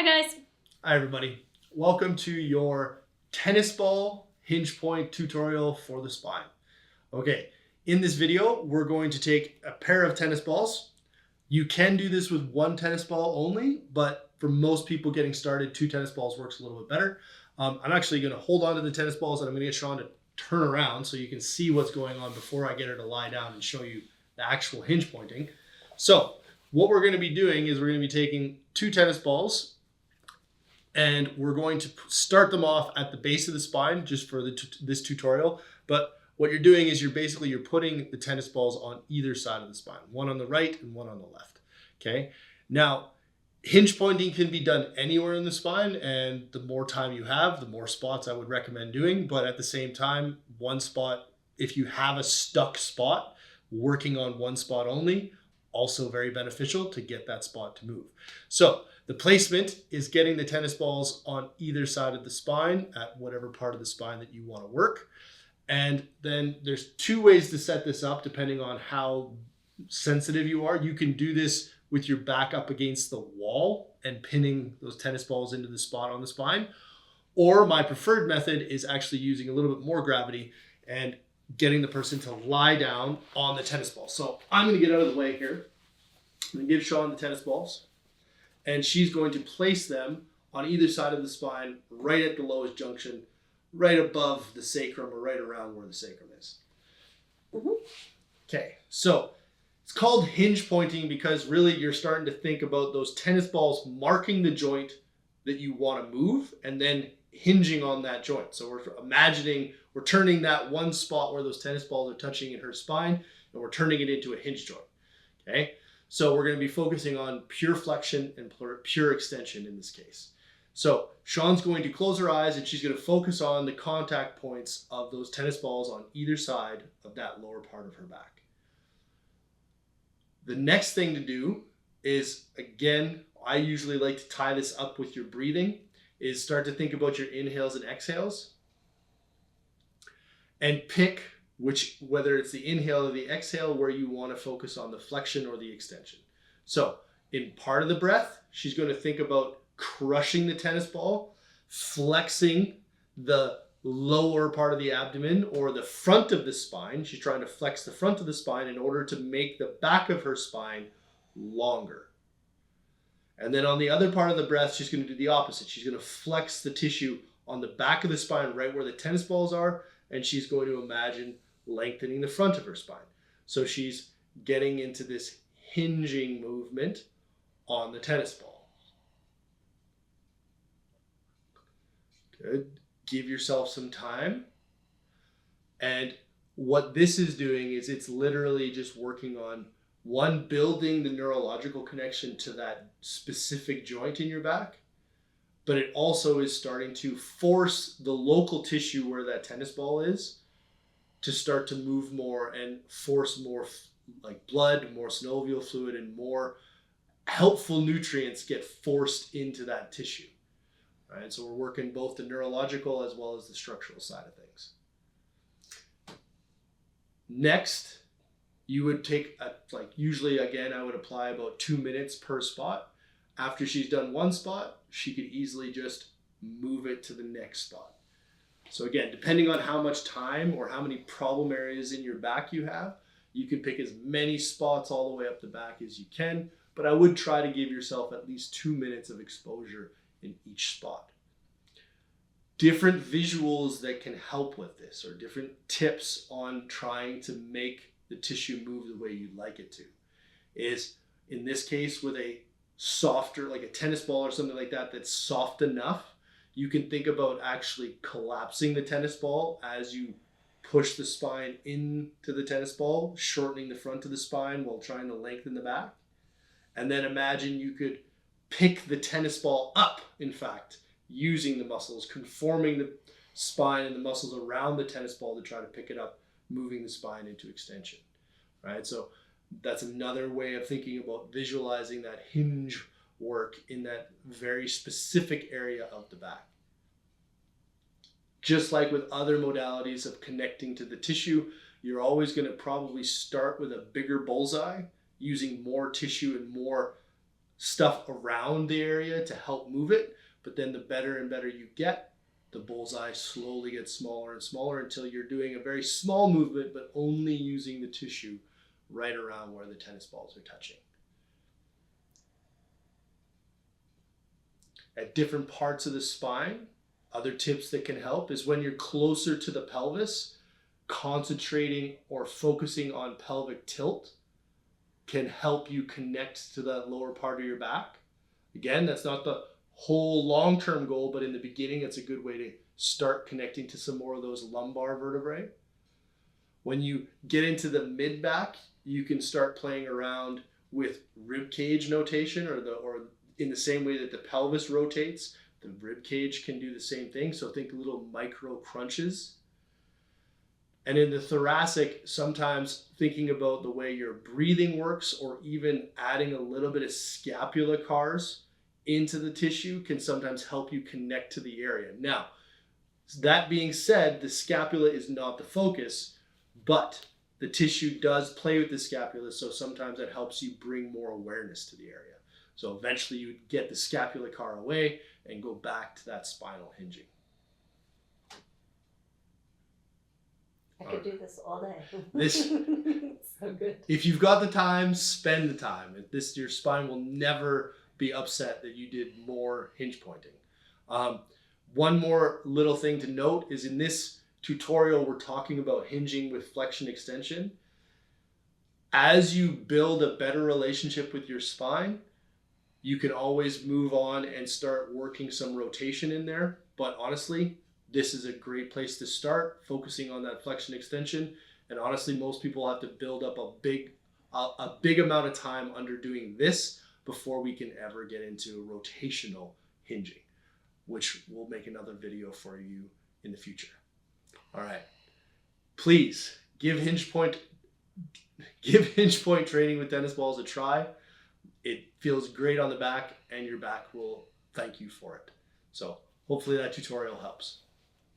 guys. Hi everybody. Welcome to your tennis ball hinge point tutorial for the spine. Okay, in this video, we're going to take a pair of tennis balls. You can do this with one tennis ball only, but for most people getting started, two tennis balls works a little bit better. I'm actually going to hold on to the tennis balls and I'm going to get Sean to turn around so you can see what's going on before I get her to lie down and show you the actual hinge pointing. So what we're going to be doing is we're going to be taking two tennis balls and we're going to start them off at the base of the spine just for this tutorial. But what you're doing is you're putting the tennis balls on either side of the spine, one on the right and one on the left. Okay. Now, hinge pointing can be done anywhere in the spine, and the more time you have, the more spots I would recommend doing. But at the same time, one spot, if you have a stuck spot, working on one spot only, also very beneficial to get that spot to move. So the placement is getting the tennis balls on either side of the spine at whatever part of the spine that you want to work. And then there's two ways to set this up depending on how sensitive you are. You can do this with your back up against the wall and pinning those tennis balls into the spot on the spine. Or my preferred method is actually using a little bit more gravity and getting the person to lie down on the tennis ball. So I'm going to get out of the way here. I'm going to give Sean the tennis balls. And she's going to place them on either side of the spine, right at the lowest junction, right above the sacrum or right around where the sacrum is. Okay, so it's called hinge pointing because really you're starting to think about those tennis balls marking the joint that you want to move and then hinging on that joint. So we're imagining we're turning that one spot where those tennis balls are touching in her spine and we're turning it into a hinge joint. Okay. So we're going to be focusing on pure flexion and pure extension in this case. So Sean's going to close her eyes and she's going to focus on the contact points of those tennis balls on either side of that lower part of her back. The next thing to do is, again, I usually like to tie this up with your breathing, is start to think about your inhales and exhales and pick whether it's the inhale or the exhale, where you want to focus on the flexion or the extension. So in part of the breath, she's going to think about crushing the tennis ball, flexing the lower part of the abdomen or the front of the spine. She's trying to flex the front of the spine in order to make the back of her spine longer. And then on the other part of the breath, she's going to do the opposite. She's going to flex the tissue on the back of the spine, right where the tennis balls are, and she's going to imagine lengthening the front of her spine. So she's getting into this hinging movement on the tennis ball. Good. Give yourself some time. And what this is doing is it's literally just working on, one, building the neurological connection to that specific joint in your back, but it also is starting to force the local tissue where that tennis ball is to start to move more and force more like blood, more synovial fluid, and more helpful nutrients get forced into that tissue. Right? So we're working both the neurological as well as the structural side of things. Next, you would take, usually again, I would apply about 2 minutes per spot. After she's done one spot, she could easily just move it to the next spot. So again, depending on how much time or how many problem areas in your back you have, you can pick as many spots all the way up the back as you can, but I would try to give yourself at least 2 minutes of exposure in each spot. Different visuals that can help with this, or different tips on trying to make the tissue move the way you'd like it to, is in this case with a softer, like a tennis ball or something like that, that's soft enough, you can think about actually collapsing the tennis ball as you push the spine into the tennis ball, shortening the front of the spine while trying to lengthen the back. And then imagine you could pick the tennis ball up, in fact, using the muscles, conforming the spine and the muscles around the tennis ball to try to pick it up, moving the spine into extension. Right? So that's another way of thinking about visualizing that hinge work in that very specific area of the back. Just like with other modalities of connecting to the tissue, you're always going to probably start with a bigger bullseye, using more tissue and more stuff around the area to help move it. But then the better and better you get, the bullseye slowly gets smaller and smaller until you're doing a very small movement, but only using the tissue right around where the tennis balls are touching. At different parts of the spine, other tips that can help is when you're closer to the pelvis, concentrating or focusing on pelvic tilt can help you connect to that lower part of your back. Again, that's not the whole long-term goal, but in the beginning, it's a good way to start connecting to some more of those lumbar vertebrae. When you get into the mid-back, you can start playing around with rib cage notation, or in the same way that the pelvis rotates, the rib cage can do the same thing. So think little micro crunches. And in the thoracic, sometimes thinking about the way your breathing works, or even adding a little bit of scapula cars into the tissue, can sometimes help you connect to the area. Now, that being said, the scapula is not the focus, but the tissue does play with the scapula, so sometimes that helps you bring more awareness to the area. So eventually you would get the scapula car away and go back to that spinal hinging. I could do this all day. This so good. If you've got the time, spend the time. Your spine will never be upset that you did more hinge pointing. One more little thing to note is in this tutorial, we're talking about hinging with flexion extension. As you build a better relationship with your spine, you can always move on and start working some rotation in there. But honestly, this is a great place to start, focusing on that flexion extension. And honestly, most people have to build up a big amount of time under doing this before we can ever get into rotational hinging, which we'll make another video for you in the future. All right, please give hinge point training with tennis balls a try. It feels great on the back, and your back will thank you for it. So hopefully that tutorial helps.